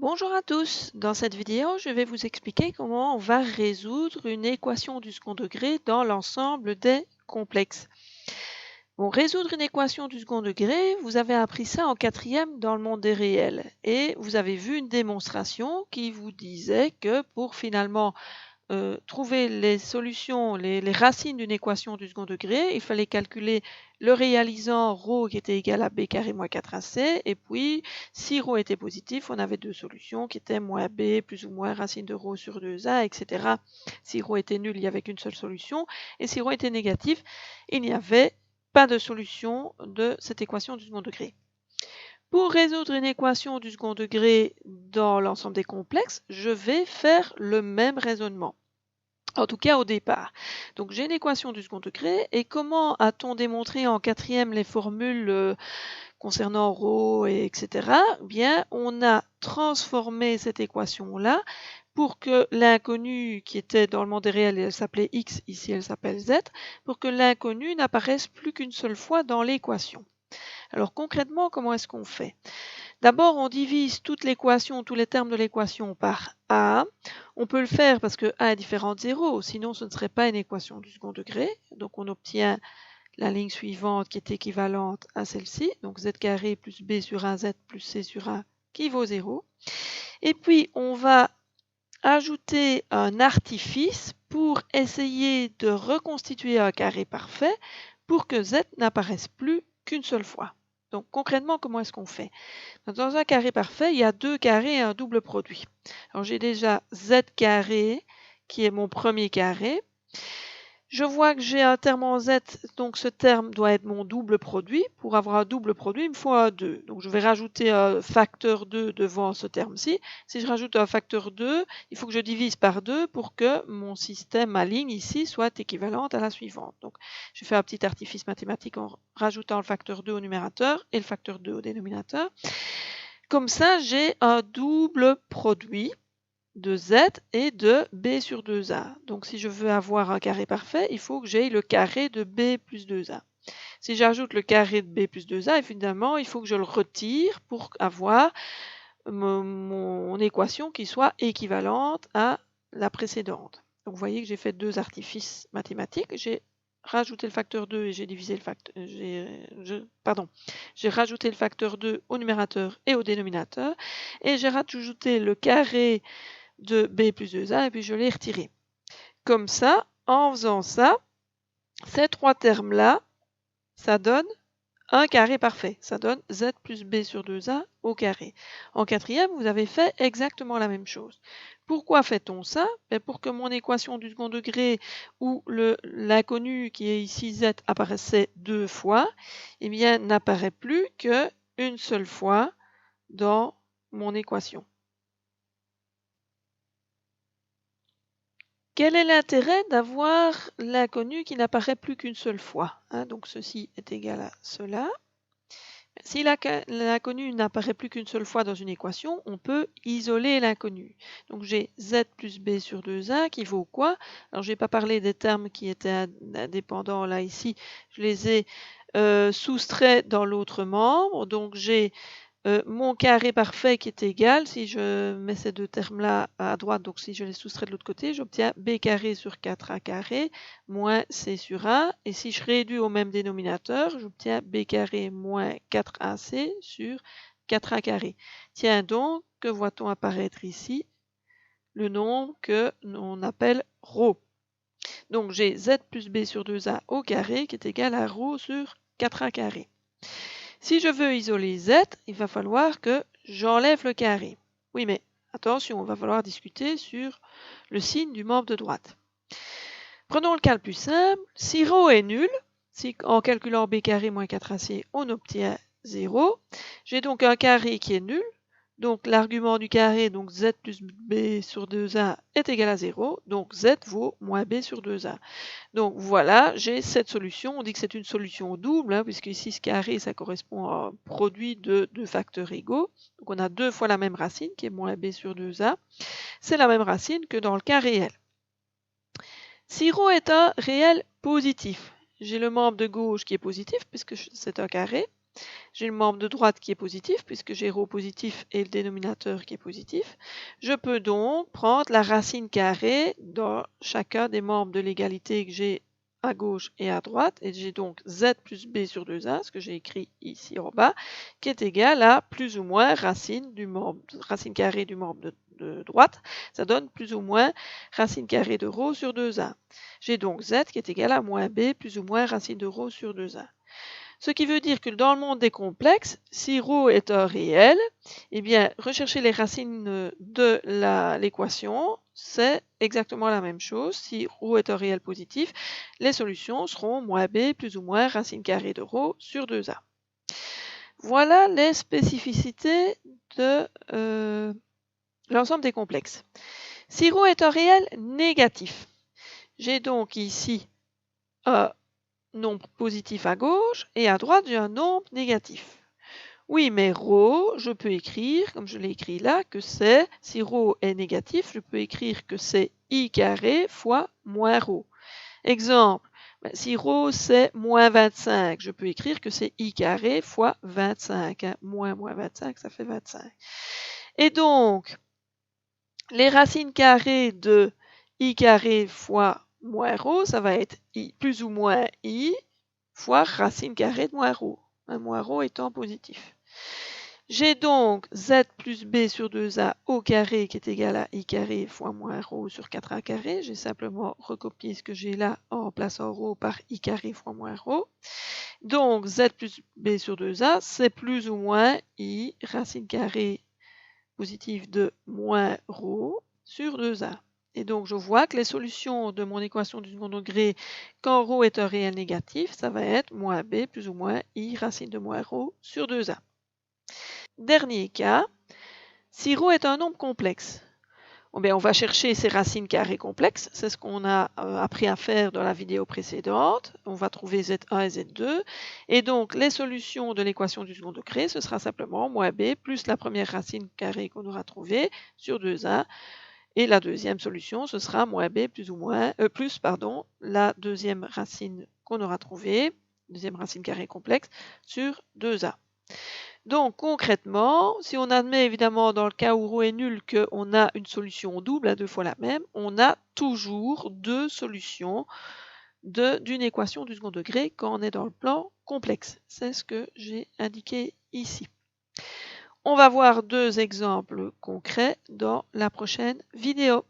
Bonjour à tous, dans cette vidéo je vais vous expliquer comment on va résoudre une équation du second degré dans l'ensemble des complexes. Bon, résoudre une équation du second degré, vous avez appris ça en quatrième dans le monde des réels et vous avez vu une démonstration qui vous disait que pour finalement trouver les solutions, les racines d'une équation du second degré, il fallait calculer le réalisant ρ qui était égal à b carré moins 4ac, et puis si ρ était positif, on avait deux solutions qui étaient moins b plus ou moins racine de ρ sur 2a, etc. Si ρ était nul, il n'y avait qu'une seule solution, et si ρ était négatif, il n'y avait pas de solution de cette équation du second degré. Pour résoudre une équation du second degré dans l'ensemble des complexes, je vais faire le même raisonnement. En tout cas au départ. Donc j'ai une équation du second degré et comment a-t-on démontré en quatrième les formules concernant ρ et etc. Bien, on a transformé cette équation-là pour que l'inconnu qui était dans le monde réel, elle s'appelait x, ici elle s'appelle z, pour que l'inconnu n'apparaisse plus qu'une seule fois dans l'équation. Alors concrètement, comment est-ce qu'on fait ? D'abord, on divise toute l'équation, tous les termes de l'équation par a. On peut le faire parce que a est différent de 0, sinon ce ne serait pas une équation du second degré. Donc on obtient la ligne suivante qui est équivalente à celle-ci, donc z carré plus b sur 1z plus c sur 1 qui vaut 0. Et puis on va ajouter un artifice pour essayer de reconstituer un carré parfait pour que z n'apparaisse plus qu'une seule fois. Donc concrètement, comment est-ce qu'on fait ? Dans un carré parfait, il y a deux carrés et un double produit. Alors j'ai déjà z carré qui est mon premier carré. Je vois que j'ai un terme en z, donc ce terme doit être mon double produit. Pour avoir un double produit, il me faut un 2. Donc je vais rajouter un facteur 2 devant ce terme-ci. Si je rajoute un facteur 2, il faut que je divise par 2 pour que mon système, ma ligne ici, soit équivalente à la suivante. Donc je fais un petit artifice mathématique en rajoutant le facteur 2 au numérateur et le facteur 2 au dénominateur. Comme ça, j'ai un double produit de z et de b sur 2a. Donc si je veux avoir un carré parfait, il faut que j'aie le carré de b plus 2a. Si j'ajoute le carré de b plus 2a, évidemment, il faut que je le retire pour avoir mon équation qui soit équivalente à la précédente. Donc vous voyez que j'ai fait deux artifices mathématiques. J'ai rajouté le facteur 2 et j'ai divisé le facteur... J'ai rajouté le facteur 2 au numérateur et au dénominateur. Et j'ai rajouté le carré de b plus 2a et puis je l'ai retiré. Comme ça, en faisant ça, ces trois termes-là, ça donne un carré parfait. Ça donne z plus b sur 2a au carré. En quatrième, vous avez fait exactement la même chose. Pourquoi fait-on ça ? Pour que mon équation du second degré où l'inconnu qui est ici z apparaissait deux fois, eh bien n'apparaît plus qu'une seule fois dans mon équation. Quel est l'intérêt d'avoir l'inconnu qui n'apparaît plus qu'une seule fois ? Donc ceci est égal à cela. Si l'inconnu n'apparaît plus qu'une seule fois dans une équation, on peut isoler l'inconnu. Donc j'ai z plus b sur 2a qui vaut quoi ? Alors je n'ai pas parlé des termes qui étaient indépendants là ici, je les ai soustraits dans l'autre membre. Donc j'ai mon carré parfait qui est égal, si je mets ces deux termes-là à droite, donc si je les soustrais de l'autre côté, j'obtiens b carré sur 4a carré moins c sur 1. Et si je réduis au même dénominateur, j'obtiens b carré moins 4ac sur 4a carré. Tiens donc, que voit-on apparaître ici ? Le nombre que l'on appelle ρ. Donc j'ai z plus b sur 2a au carré qui est égal à ρ sur 4a carré. Si je veux isoler z, il va falloir que j'enlève le carré. Oui, mais attention, il va falloir discuter sur le signe du membre de droite. Prenons le cas le plus simple. Si ρ est nul, si en calculant b carré moins 4ac, on obtient 0, j'ai donc un carré qui est nul. Donc l'argument du carré, donc z plus b sur 2a est égal à 0. Donc z vaut moins b sur 2a. Donc voilà, j'ai cette solution. On dit que c'est une solution double, puisque ici ce carré, ça correspond à un produit de deux facteurs égaux. Donc on a deux fois la même racine, qui est moins b sur 2a. C'est la même racine que dans le cas réel. Si ρ est un réel positif, j'ai le membre de gauche qui est positif, puisque c'est un carré. J'ai le membre de droite qui est positif, puisque j'ai ρ positif et le dénominateur qui est positif. Je peux donc prendre la racine carrée dans chacun des membres de l'égalité que j'ai à gauche et à droite, et j'ai donc z plus b sur 2a, ce que j'ai écrit ici en bas, qui est égal à plus ou moins racine carrée du membre de droite, ça donne plus ou moins racine carrée de ρ sur 2a. J'ai donc z qui est égal à moins b plus ou moins racine de ρ sur 2a. Ce qui veut dire que dans le monde des complexes, si ρ est un réel, eh bien, rechercher les racines de l'équation, c'est exactement la même chose. Si ρ est un réel positif, les solutions seront moins b plus ou moins racine carrée de ρ sur 2a. Voilà les spécificités de l'ensemble des complexes. Si ρ est un réel négatif, j'ai donc ici un nombre positif à gauche et à droite j'ai un nombre négatif. Oui, mais ρ, je peux écrire, comme je l'ai écrit là, que c'est, si ρ est négatif, je peux écrire que c'est i carré fois moins ρ. Exemple, si ρ c'est moins 25, je peux écrire que c'est i carré fois 25. Moins 25, ça fait 25. Et donc, les racines carrées de i carré fois moins ρ, ça va être i plus ou moins i fois racine carrée de moins ρ, moins ρ étant positif. J'ai donc z plus b sur 2a au carré qui est égal à i carré fois moins ρ sur 4a carré. J'ai simplement recopié ce que j'ai là en remplaçant ρ par i carré fois moins ρ. Donc z plus b sur 2a, c'est plus ou moins i racine carrée positive de moins ρ sur 2a. Et donc, je vois que les solutions de mon équation du second degré, quand ρ est un réel négatif, ça va être moins b plus ou moins i racine de moins ρ sur 2a. Dernier cas, si ρ est un nombre complexe, on va chercher ses racines carrées complexes. C'est ce qu'on a appris à faire dans la vidéo précédente. On va trouver Z1 et Z2. Et donc, les solutions de l'équation du second degré, ce sera simplement moins b plus la première racine carrée qu'on aura trouvée sur 2a. Et la deuxième solution, ce sera moins b plus la deuxième racine qu'on aura trouvée, deuxième racine carrée complexe, sur 2a. Donc concrètement, si on admet évidemment dans le cas où ρ est nul qu'on a une solution double à deux fois la même, on a toujours deux solutions d'une équation du second degré quand on est dans le plan complexe. C'est ce que j'ai indiqué ici. On va voir deux exemples concrets dans la prochaine vidéo.